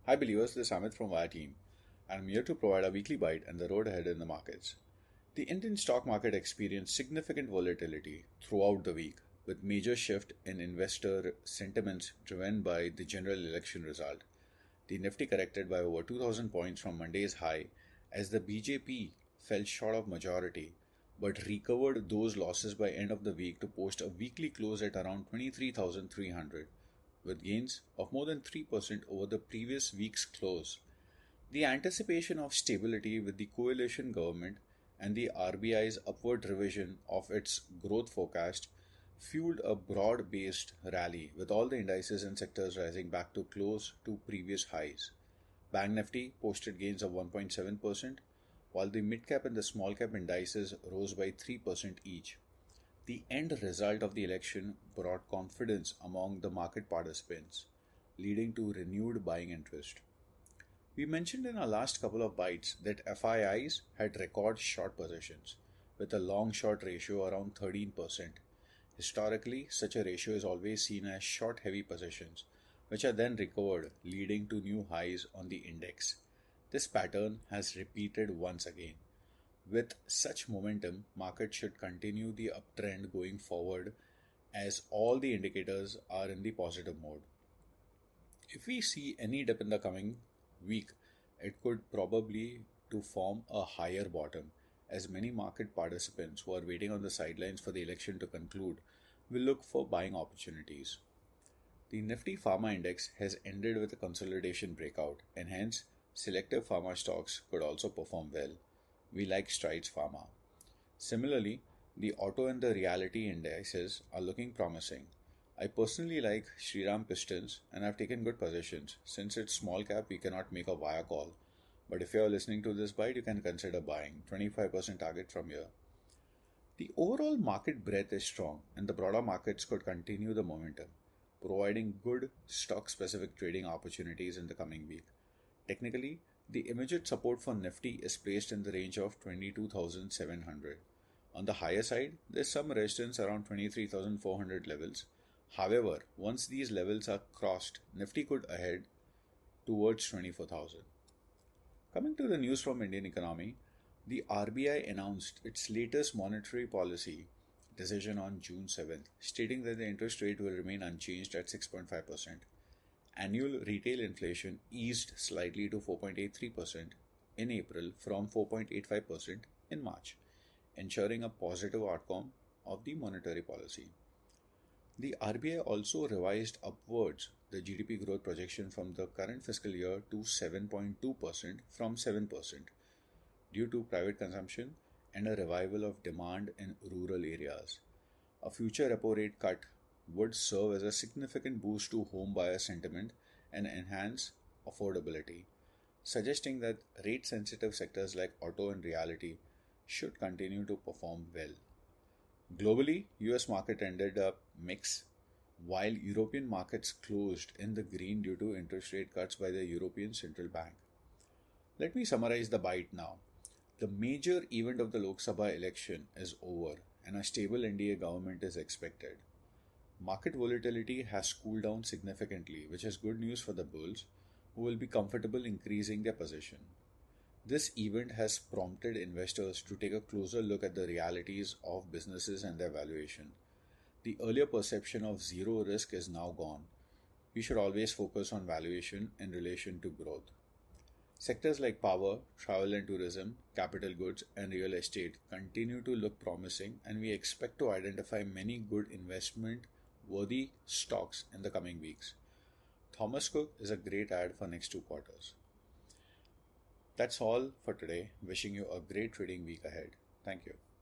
Hi believers, this is Amit from Waya team, and I'm here to provide a weekly bite and the road ahead in the markets. The Indian stock market experienced significant volatility throughout the week, with major shift in investor sentiments driven by the general election result. The Nifty corrected by over 2000 points from Monday's high as the BJP fell short of majority but recovered those losses by end of the week to post a weekly close at around 23,300 with gains of more than 3% over the previous week's close. The anticipation of stability with the coalition government and the RBI's upward revision of its growth forecast fueled a broad based rally with all the indices and sectors rising back to close to previous highs. Bank Nifty posted gains of 1.7%, while the mid cap and the small cap indices rose by 3% each. The end result of the election brought confidence among the market participants, leading to renewed buying interest. We mentioned in our last couple of bites that FIIs had record short positions, with a long short ratio around 13%. Historically, such a ratio is always seen as short heavy positions, which are then recovered, leading to new highs on the index. This pattern has repeated once again. With such momentum, market should continue the uptrend going forward as all the indicators are in the positive mode. If we see any dip in the coming week, it could probably to form a higher bottom as many market participants who are waiting on the sidelines for the election to conclude will look for buying opportunities. The Nifty Pharma Index has ended with a consolidation breakout and hence selective pharma stocks could also perform well. We like Strides Pharma. Similarly, the auto and the reality indices are looking promising. I personally like Shriram Pistons and I've taken good positions. Since it's small cap, we cannot make a Waya call. But if you are listening to this bite, you can consider buying 25% target from here. The overall market breadth is strong and the broader markets could continue the momentum, providing good stock specific trading opportunities in the coming week. Technically, the immediate support for Nifty is placed in the range of 22,700. On the higher side, there is some resistance around 23,400 levels. However, once these levels are crossed, Nifty could head towards 24,000. Coming to the news from Indian economy, the RBI announced its latest monetary policy decision on June 7th, stating that the interest rate will remain unchanged at 6.5%. Annual retail inflation eased slightly to 4.83% in April from 4.85% in March, ensuring a positive outcome of the monetary policy. The RBI also revised upwards the GDP growth projection from the current fiscal year to 7.2% from 7% due to private consumption and a revival of demand in rural areas. A future repo rate cut would serve as a significant boost to home buyer sentiment and enhance affordability, suggesting that rate-sensitive sectors like auto and realty should continue to perform well. Globally, US market ended up mixed, while European markets closed in the green due to interest rate cuts by the European Central Bank. Let me summarize the bite now. The major event of the Lok Sabha election is over and a stable NDA government is expected. Market volatility has cooled down significantly, which is good news for the bulls, who will be comfortable increasing their position. This event has prompted investors to take a closer look at the realities of businesses and their valuation. The earlier perception of zero risk is now gone. We should always focus on valuation in relation to growth. Sectors like power, travel and tourism, capital goods, and real estate continue to look promising, and we expect to identify many good investment worthy stocks in the coming weeks. Thomas Cook is a great add for next 2 quarters. That's all for today. Wishing you a great trading week ahead. Thank you.